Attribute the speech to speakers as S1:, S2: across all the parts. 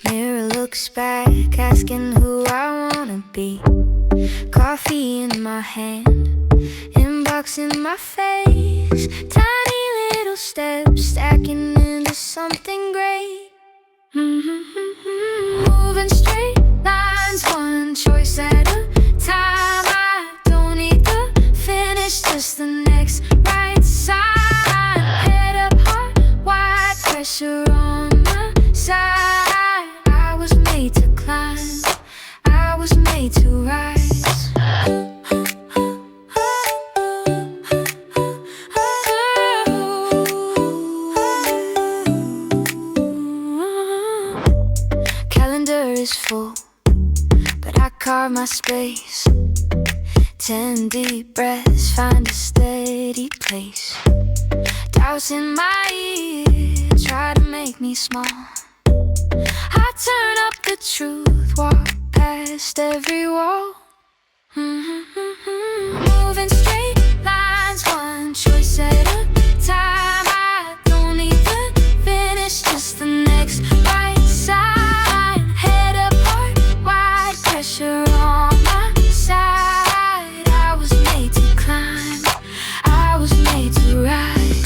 S1: Mirror looks back, asking who I wanna be. Coffee in my hand, inbox in my face. Tiny little steps stacking into something great. Moving straight lines, one choice at a time. I don't need the finish, just the next right sign. Head up, heart wide, pressure on my side. I was made to climb, I was made to rise. Calendar is full, but I carve my space. 10 deep breaths, find a steady place. Doubts in my ear, try to make me small. I turn up the truth, walk past every wall. Moving straight lines, one choice at a time. I don't need the finish, just the next right side. Head up, heart wide, pressure on my side. I was made to climb, I was made to rise.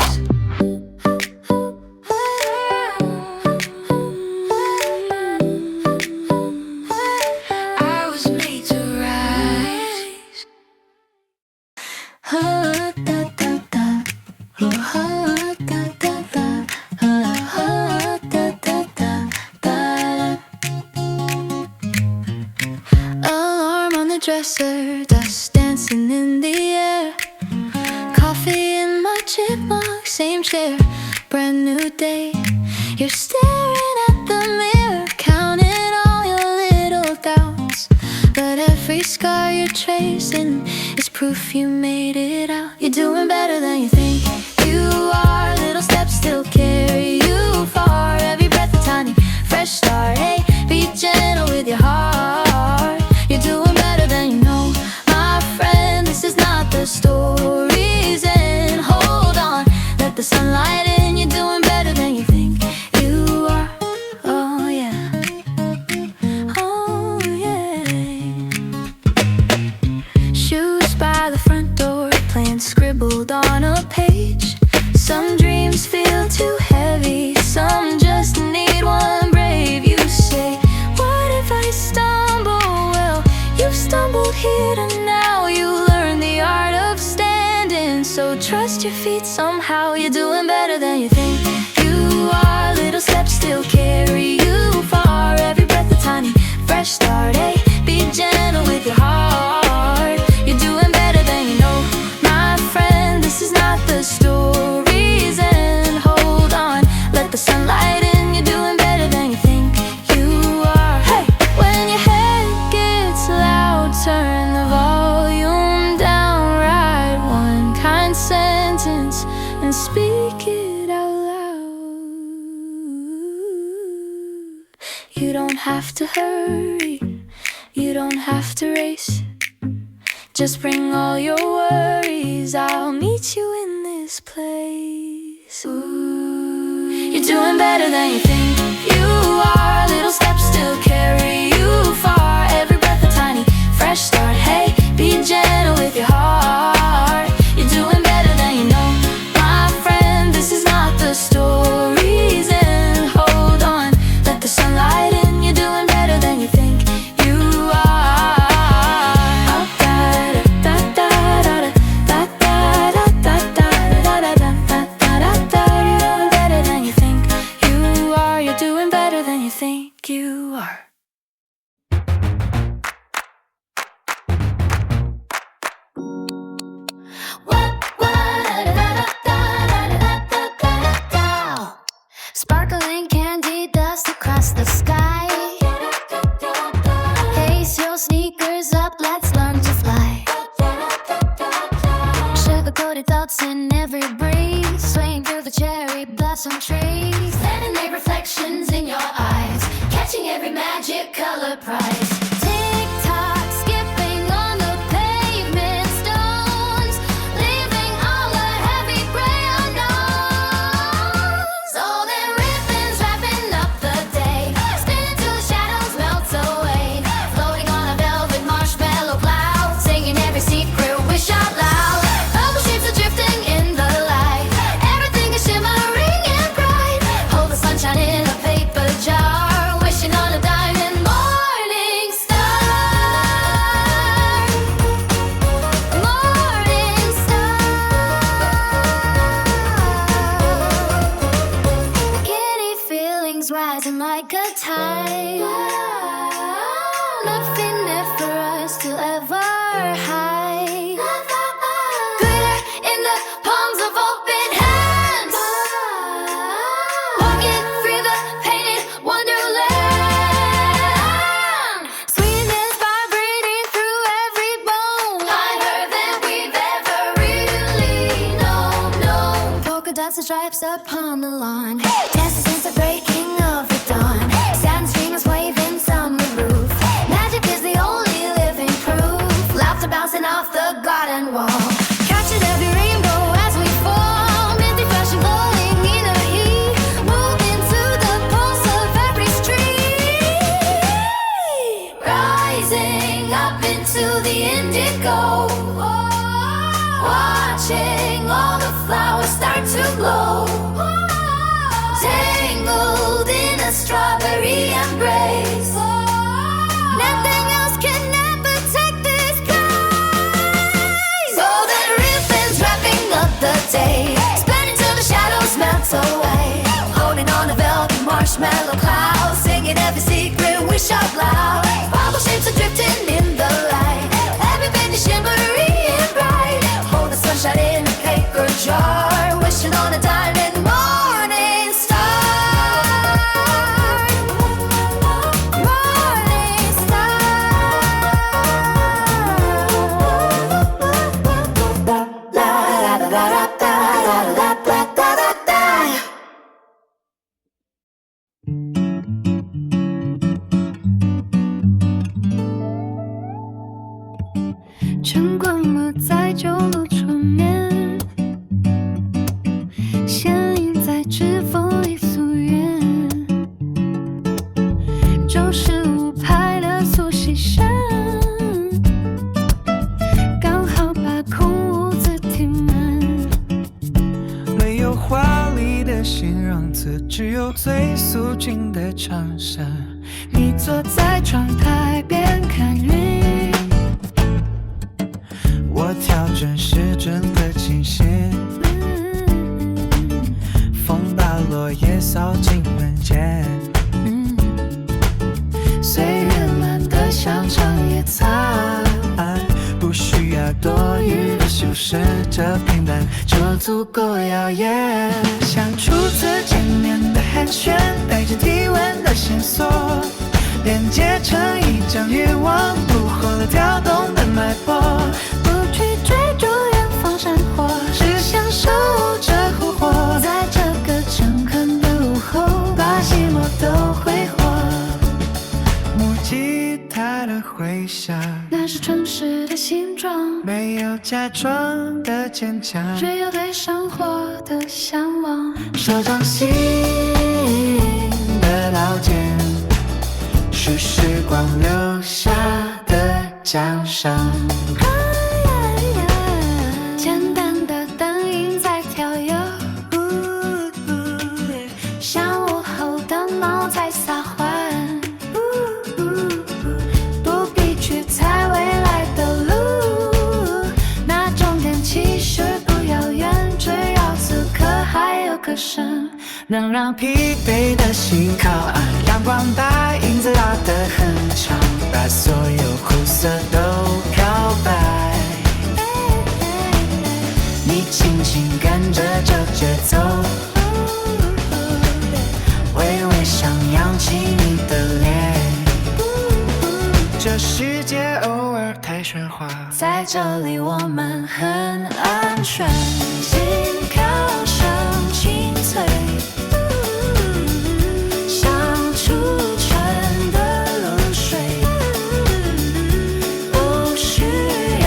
S1: I was made to rise. Alarm on the dresser, dust dancing in the air. Coffee in my chipmunk, same chair, brand new day. You're staring at the mirror, counting all your little doubts. But every scar you're tracing is proof you made it out. You're doing better than you think you are. Little steps still carry you far. Every breath a tiny, fresh start. Hey, be gentle with your heart. You're doing better than you know, my friend. This is not the story's end. Hold on, let the sunlight in. You're doing better than you think you are. Oh yeah, oh yeah. Shoes by the front door, plans scribbled on a page. Some dreams feel too heavy, some just need one brave. You say, what if I stumble? Well, you've stumbled here to now. You learn the art of standing, so trust your feet somehow. You're doing better than you think you are. Little steps still carry you far. Every breath a tiny, fresh start. Hey, be gentle with your heart. You're doing better than you know, my friend. This is not the story's end. Hold on, let the sunlight in. You're doing better than you think you are. Hey, when your head gets loud, turn the volume down. Write one kind sentence and speak it out loud. You don't have to hurry, you don't have to race. Just bring all your worries, I'll meet you in this place. Ooh. You're doing better than you think you are. Little steps still carry you far. Every breath a tiny, fresh start. Hey, be gentle with your heart. You're doing better than you know, my friend. This is not the story's end. Hold on, let the sunlight in. You're doing better than you think you are. Think you are. Sparkling candy dust across the sky. Lace your sneakers up, let's learn to fly. Sugar-coated thoughts in every breeze, swaying through the cherry blossom trees. Lemonade reflections in your eyes, catching every magic color prize. Tick-tock, skipping on the pavement stones, leaving all the heavy gray unknowns. All them ribbons wrapping up the day. like a tide, nothing left for us to ever hide. Glitter in the palms of open hands, walking through the painted wonderland. Sweetness vibrating through every bone, finer than we've ever really known. Polka dots and stripes upon the lawn, dancing since the breaking of the dawn. Sand streamers waving summer roof, magic is the only living proof. Laughter bouncing off the garden wall, catching every rainbow as we fall. Misty flashing, glowing in the heat, moving to the pulse of every street. Rising up into the indigo, watching all the flowers start to glow. Tangled in a strawberry embrace, nothing else can ever take this place. Golden ribbons wrapping up the day, spreading till the shadows melt away. Holding on to velvet marshmallow clouds, singing every secret wish out loud. Bubble shapes are drifting in the light, everything is shimmery and bright. Hold the sunshine in a paper jar, wishing on a diamond morning star. Morning star. La la la la la la la la la la la. 晨光落在旧路唇面，显影在指缝里溯源。95拍的速写声，刚好把空屋子填满。
S2: 没有华丽的形容词，只有最素净的长衫。
S1: 你坐在窗台边看云，
S2: 我调整时针的倾斜，风把落叶扫进门间。
S1: 岁月懒得像长野草，
S2: 爱不需要多余的修饰，这平淡就足够耀眼。像初次见面的寒暄，带着体温的线索，连接成一张欲望捕获了跳动的脉搏。
S1: 不去追逐远方山火，只享受这呼火。在这个诚恳的午后，把寂寞都挥霍。
S2: 木吉他的回响，
S1: 那是城市的形状，
S2: 没有假装的坚强，
S1: 只有对生活的向往。
S2: 手掌心的老茧，是时光留下的奖赏。
S1: 简单的灯影在跳跃，像午后的猫在撒欢。不必去猜未来的路，那终点其实不遥远，只要此刻还有歌声，
S2: 能让疲惫的心靠岸。阳光把影子拉得很长，把所有苦涩都漂白。你轻轻跟着这节奏，微微上扬起你的脸。这世界偶尔太喧哗，
S1: 在这里我们很安全，心跳声清脆，像初春的露水，不需要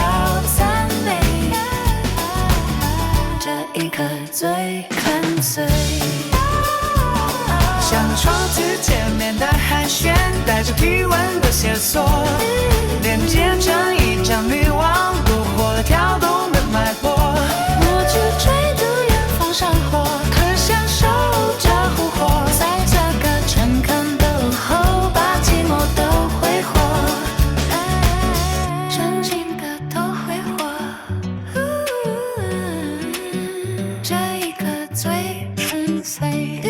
S1: 赞美，这一刻最纯粹。
S2: 像初次见面的寒暄，带着体温的线索，连接成一张欲望捕获了跳动的脉搏。
S1: 我去追逐远方山火，可享受这呼火。在这个诚恳的午后，把寂寞都挥霍，真情的都挥霍。这一刻最纯粹。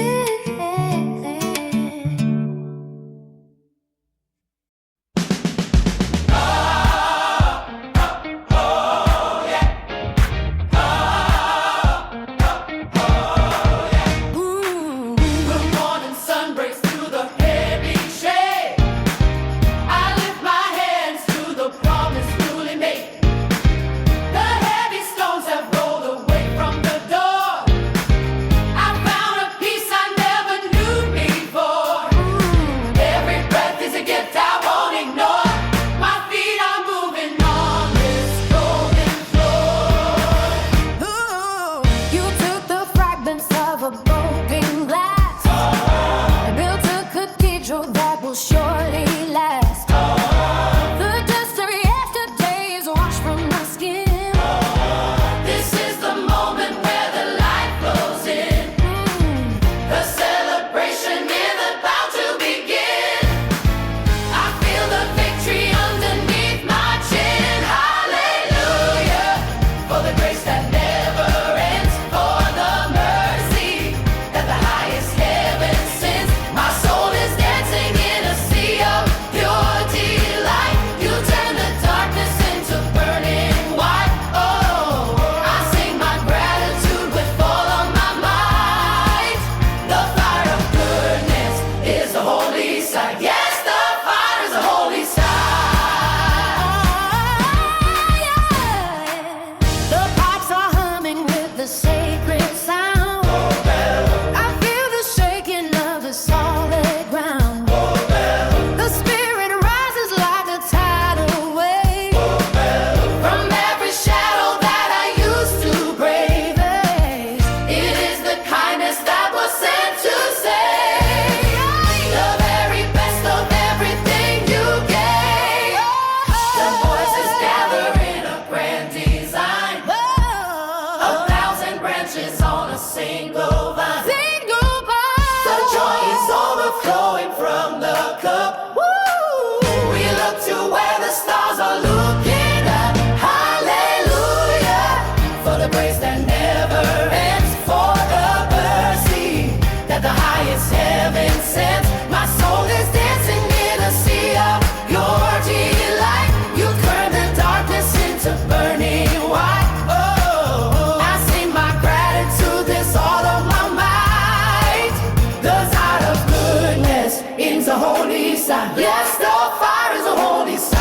S2: sign. Yes, the fire is a holy sign.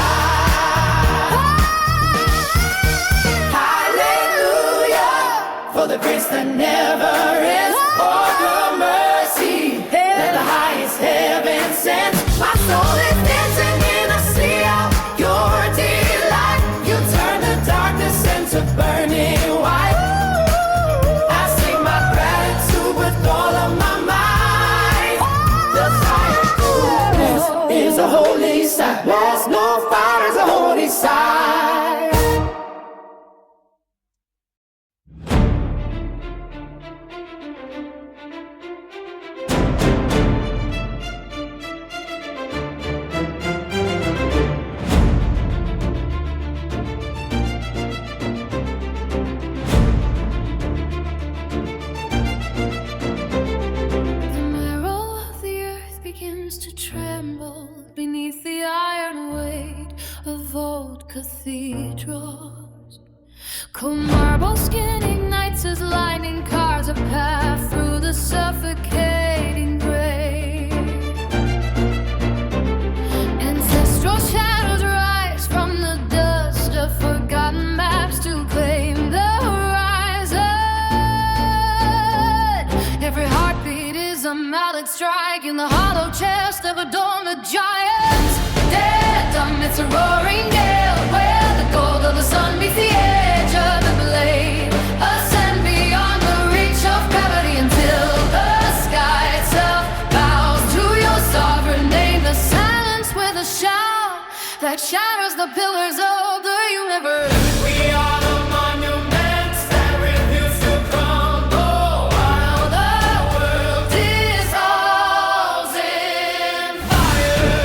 S2: Hallelujah for the grace that never ends, for the mercy that the highest heaven sends. My soul is dancing in a sea of your delight. You turn the darkness into burning white. I sing my gratitude with all of my might. The silence is a holy sign. There's no fire is a holy sign.
S1: Cathedrals, cold marble skin ignites as lightning carves a path through the suffocating grave. Ancestral shadows rise from the dust of forgotten maps to claim the horizon. Every heartbeat is a mallet strike in the hollow chest of a dormant giant. Dead amidst a roaring gale, where the gold of the sun meets the edge of the blade. Ascend beyond the reach of gravity until the sky itself bows to your sovereign name. The silence with a shout that shatters the pillars of the universe. We are the monuments that refuse to crumble while the world dissolves in fire.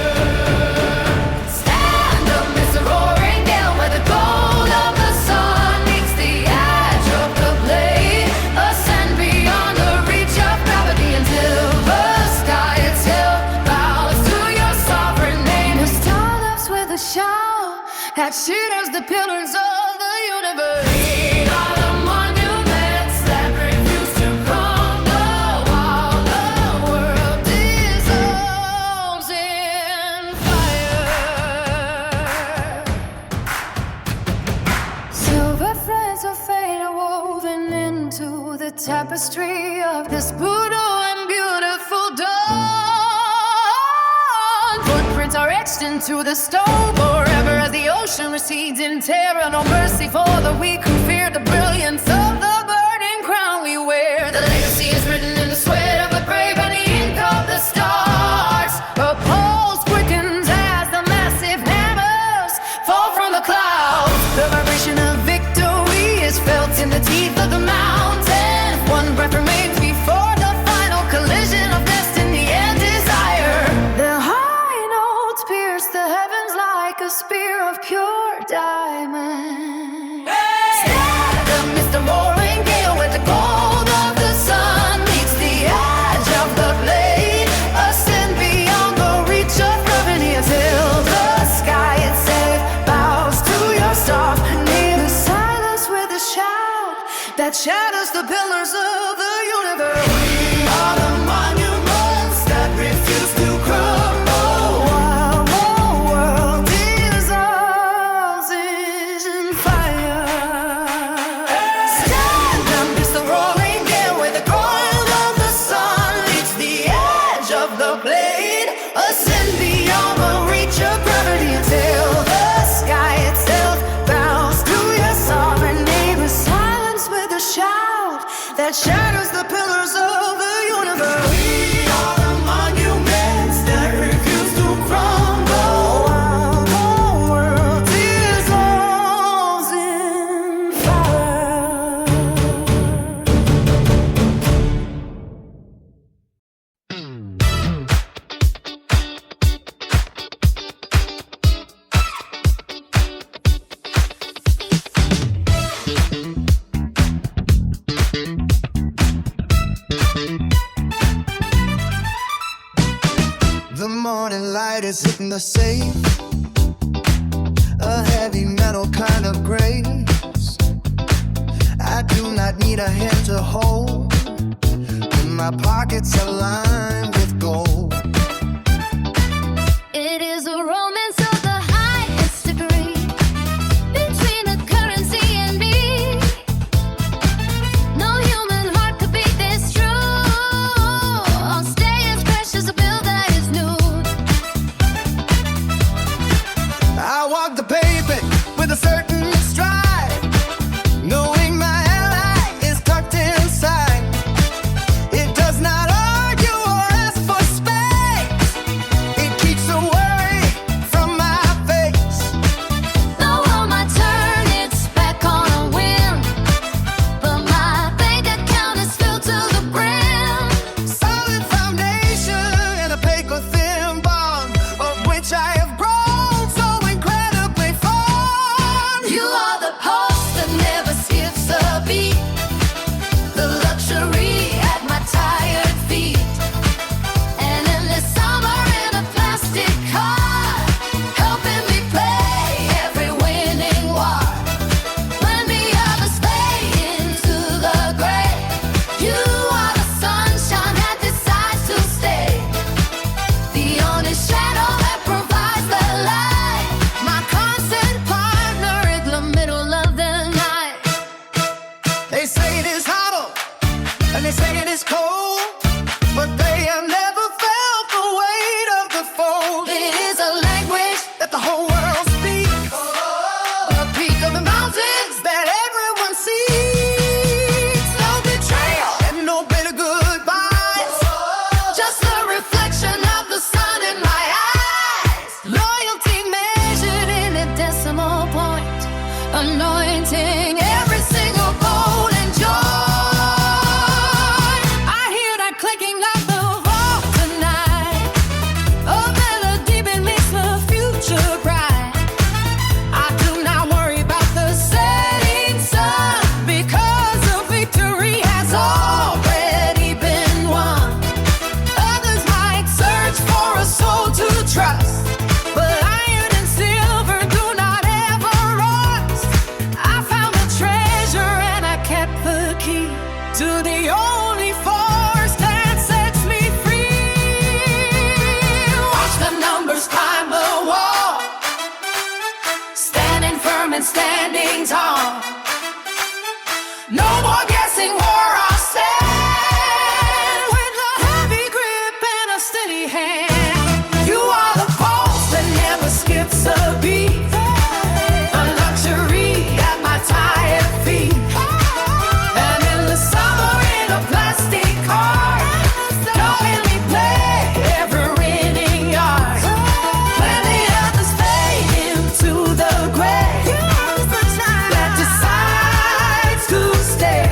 S1: Stand amidst the roaring gale where the gold of the sun meets the edge of the blade. Ascend beyond the reach of gravity until the sky itself bows to your sovereign name. The star laughs with a shout that shatters the pillars of the universe. We are the monuments that refuse to crumble while the world dissolves in fire. Silver threads of fate are woven into the tapestry of this brutal and beautiful dawn. Footprints are etched into the stone forever as the ocean recedes in terror. No mercy for the weak who fear the brilliance of the burning crown we wear. The legacy is written in the sweat of the brave and the ink of the stars. A pulse quickens as the massive hammers fall from the clouds. The vibration of victory is felt in the teeth of the mountain. One breath remains before the final collision of destiny and desire. The high notes pierce the heavens like a spear of pure diamond. Stand amidst the roaring gale where the gold of the sun meets the edge of the blade. Ascend beyond the reach of gravity until the sky itself bows to your soft name. The silence with a shout that shatters the pillars of the universe. We are the monuments that refuse to crumble while the world dissolves in fire. Stand amidst the roaring gale where the gold of the sun meets the edge of the blade. Ascend beyond the reach of gravity until the sky itself bows to your sovereign name. The silence with a shout that shatters the pillars of the universe. We are the monuments that refuse to crumble while the world dissolves in fire.
S2: The morning light is hitting the safe, a heavy metal kind of grace. I do not need a hand to hold, and my pockets are lined with gold. which I have grown so incredibly fond.
S1: You are the pulse that never skips a beat, the luxury at my tired feet. An endless summer in a plastic car, helping me play every winning war. When the others fade into the gray, you are the sunshine that decides to stay, the only shadow that provides the light,
S2: My constant partner in the middle of the night. They say it is hollow, and they say it is cold, but they have never felt the weight of the fold.
S1: it is a language
S2: That the whole world speaks, the peak of the mountains that everyone sees. No betrayal and no bitter goodbyes,
S1: just the reflection of the sun in my eyes.
S2: loyalty measured in a decimal point, anointing every single bone and joy. I hear that clicking of the vault tonight, a melody beneath the future bright. I do not worry about the setting sun, because the victory has already been won. Others might search for a soul to trust, but iron and silver do not ever rust. I found the treasure and I kept the key to the only force that sets me free. Watch the numbers climb the wall, standing firm and standing tall. No more guessing where I'll stand, with a heavy grip and a steady hand. You are the pulse that never skips a beat, a luxury at my tired feet. And in the summer in a plastic car, helping me play every winning yard. When the others fade into the gray, that decides to stay,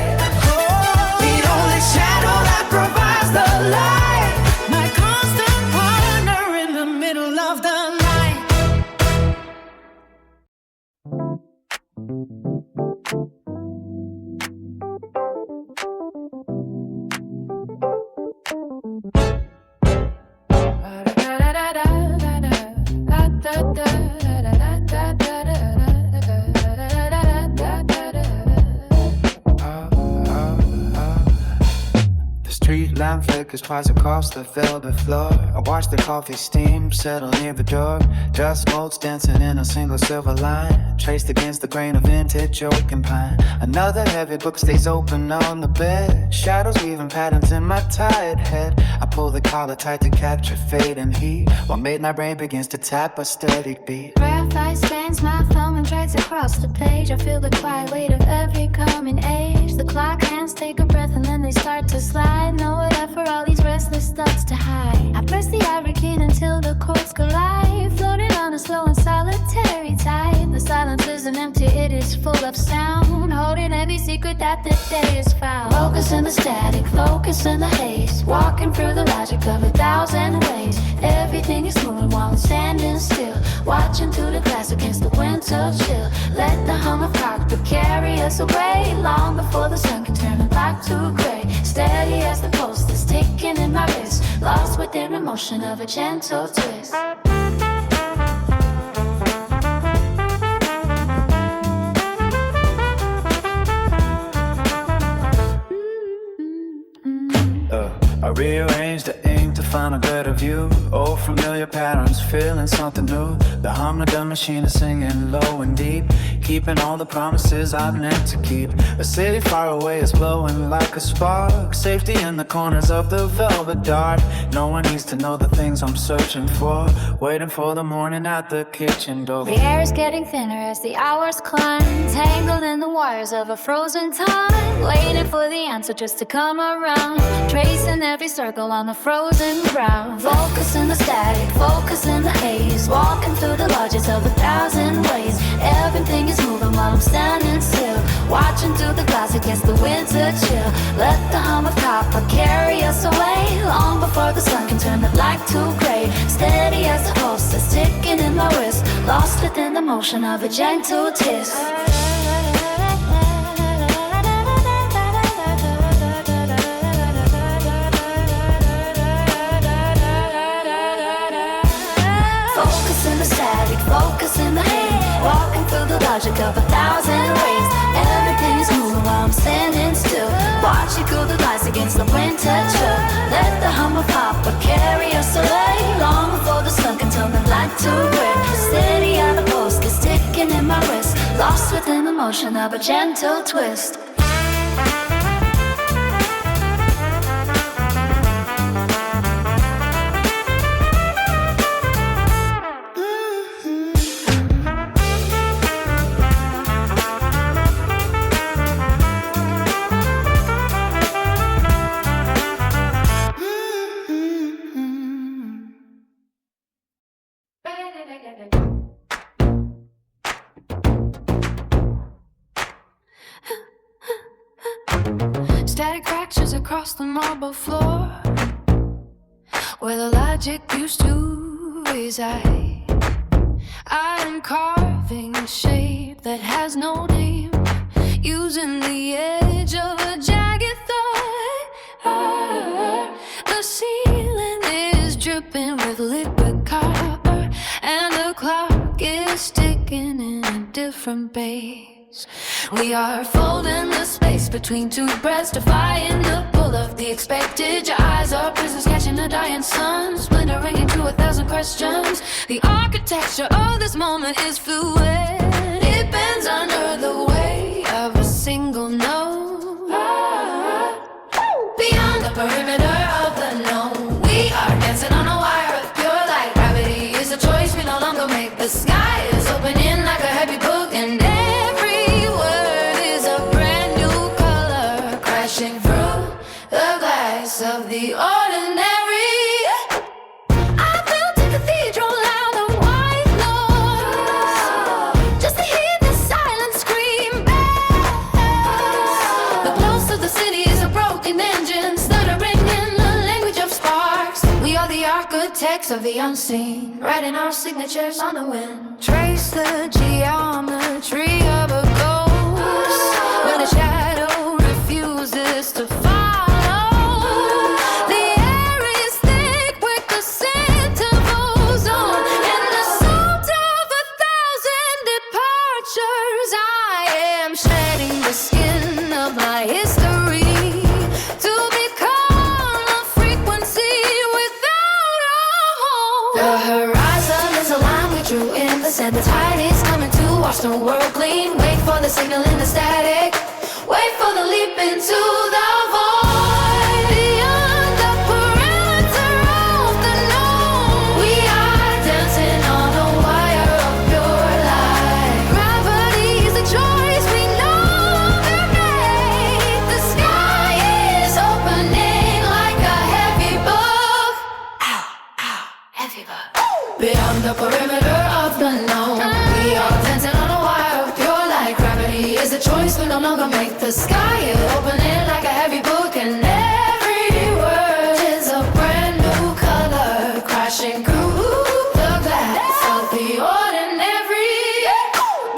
S2: the only shadow that provides the light, my constant partner in the middle of the night.
S3: The street lamp flickers twice across the velvet floor. I watch the coffee steam settle near the door. Dust motes dancing in a single silver line, traced against the grain of vintage oak and pine. Another heavy book stays open on the bed, shadows weaving patterns in my tired head. I pull the collar tight to capture fade and heat, while midnight rain begins to tap a steady beat.
S1: Graphite stains my thumb and tracks across the page. I feel the quiet weight of every coming age. The clock hands take a breath and then they start to slide. Nowhere left for all these restless thoughts to hide. I press the ivory key until the chords collide, floating on a slow and solitary tide. The silence isn't empty, it is full of sound, holding every secret that the day is found. Focus in the static, focus in the haze, walking through the logic of 1,000 ways. Everything is moving while I'm standing still, watching through the glass against the winter chill. Let the hum of cockpit carry us away, long before the sun can turn the black to gray. Steady as the pulse that's ticking in my wrist, lost within the motion of a gentle twist.
S3: I rearrange the ink to find a better view. Old familiar patterns, feeling something new. The hum of the machine is singing low and deep, keeping all the promises I've meant to keep. A city far away is glowing like a spark, safety in the corners of the velvet dark. No one needs to know the things I'm searching for, waiting for the morning at the kitchen door.
S1: The air is getting thinner as the hours climb, tangled in the wires of a frozen time, waiting for the answer just to come around, tracing every circle on the frozen ground. Focus in the static, focus in the haze, walking through the lodges of 1,000 ways. Everything is moving while I'm standing still, watching through the glass against the winter chill. Let the hum of copper carry us away, long before the sun can turn the black to gray. Steady as the pulse that's ticking in my wrist, lost within the motion of a gentle twist. Focus in the static, focus in the hand, walking through the logic of 1,000 ways. Everything is moving while I'm standing still, watch you cool the lights against the winter chill. Let the humble pop or carry us away, long before the sun can turn the light to gray. Steady on the post is ticking in my wrist, lost within the motion of a gentle twist.
S4: Static fractures across the marble floor, where the logic used to reside. I am carving a shape that has no name, using the edge of a jagged thought. The ceiling is dripping with liquid copper, and the clock is ticking in a different pace. We are folding the space between two breaths, defying the pull of the expected. Your eyes are prisons catching a dying sun, splintering into 1,000 questions. The architecture of this moment is fluid, it bends under the weight of a single note. Beyond the perimeter of the known, we are dancing on a wire of pure light. Gravity is a choice we no longer make. The sky is opening like a heavy book, and every word is a brand new color, crashing through the glass of the ordinary. I built a cathedral out of white noise, just to hear the silence scream back. The pulse of the city is a broken engine, stuttering in the language of sparks. We are the architects of the unseen, writing our signatures on the wind. Trace the geometry of a ghost, where the shadow refuses to follow. The air is thick with the scent of ozone, and the salt of 1,000 departures. I am shedding the skin of my history to become a frequency without a home. The horizon is a line we drew in the sand. The tide is coming to wash the world clean. Wait for the signal in the static, wait for the leap into the void. Beyond the perimeter of the known, we are dancing on a wire of pure light. Gravity is the choice we no longer make. The sky is opening like a heavy book. Ow, ow, heavy book. Beyond the perimeter of the known, we are dancing on a wire of pure light. Gravity is a choice we no longer make. The sky is opening like a heavy book, and every word is a brand new color, crashing through the glass of the ordinary.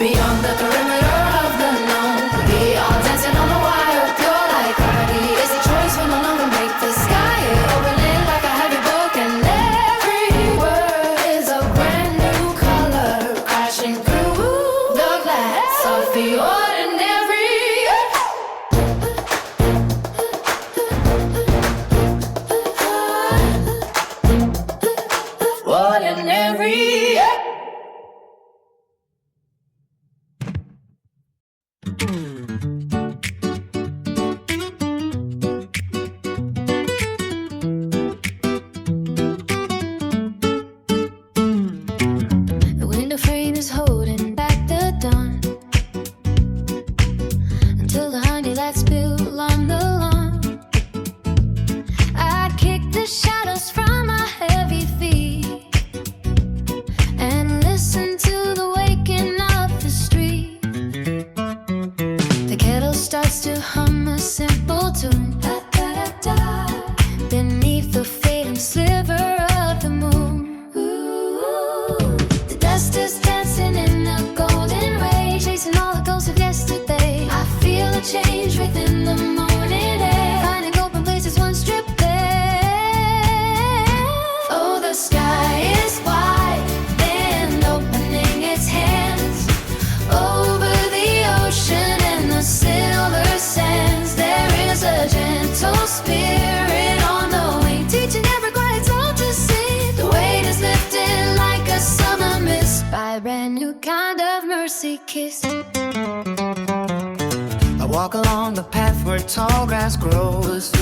S4: Beyond the perimeter of the known, we are dancing on a wire of pure light. Gravity is a choice we no longer make. The sky is opening like a heavy book, and every word is a brand new color, crashing through the glass of the ordinary. Ordinary. The window frame is holding back the dawn until the honey lights spill on the lawn. I kick the shadows from my heavy feet, and change within the morning air. Finding open places, one strip there. Oh, the sky is wide and opening its hands over the ocean and the silver sands. There is a gentle spirit on the wing, teaching every quiet soul to see. The weight is lifted like a summer mist by a brand new kind of mercy kiss.
S2: I walk along the path where tall grass grows,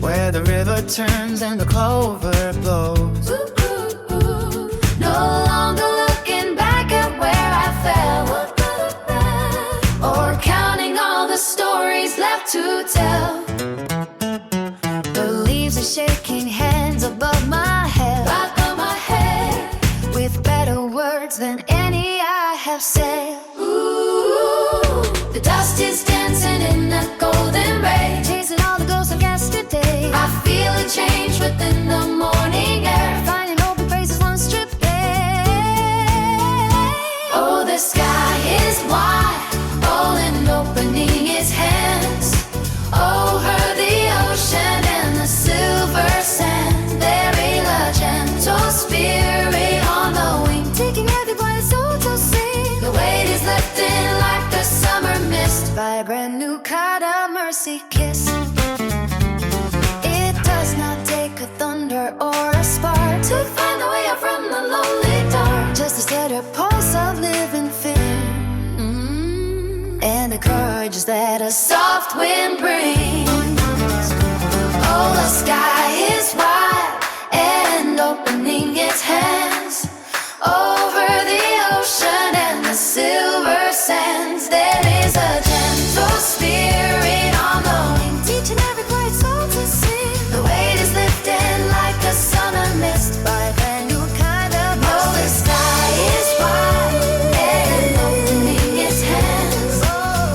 S2: where the river turns and the clover blows.
S4: No longer looking back at where I fell, or counting all the stories left to tell. The leaves are shaking hands above my head, with better words than any I have said. Ooh, the dust is dancing in a golden ray, chasing all the ghosts of yesterday. I feel a change within the morning air, finding open places, one strip bare. Oh, the sky is wide, all and opening its hands over the ocean and the silver sand. There is a gentle spirit on the wing, taking everybody's soul to sing. The weight is lifted like the summer mist by a brand new kind of mercy kiss. It does not take a thunder or a spark to find the way out from the lonely dark, just a steady pulse of living fear, and the courage that a soft wind brings. Oh, the sky is wide and opening its hands over the ocean and the silver sands. There is a gentle spirit on the wing, teaching every quiet soul to sing. The weight is lifted like a summer mist by a brand new kind of mercy. Oh, the sky is wide and opening its hands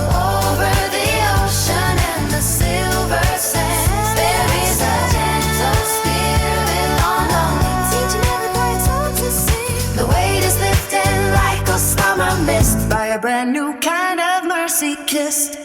S4: over the ocean and the silver sands. There is a gentle spirit on the wing, teaching every quiet soul to sing. The weight is lifted like a summer mist by a brand new kind of mercy kissed.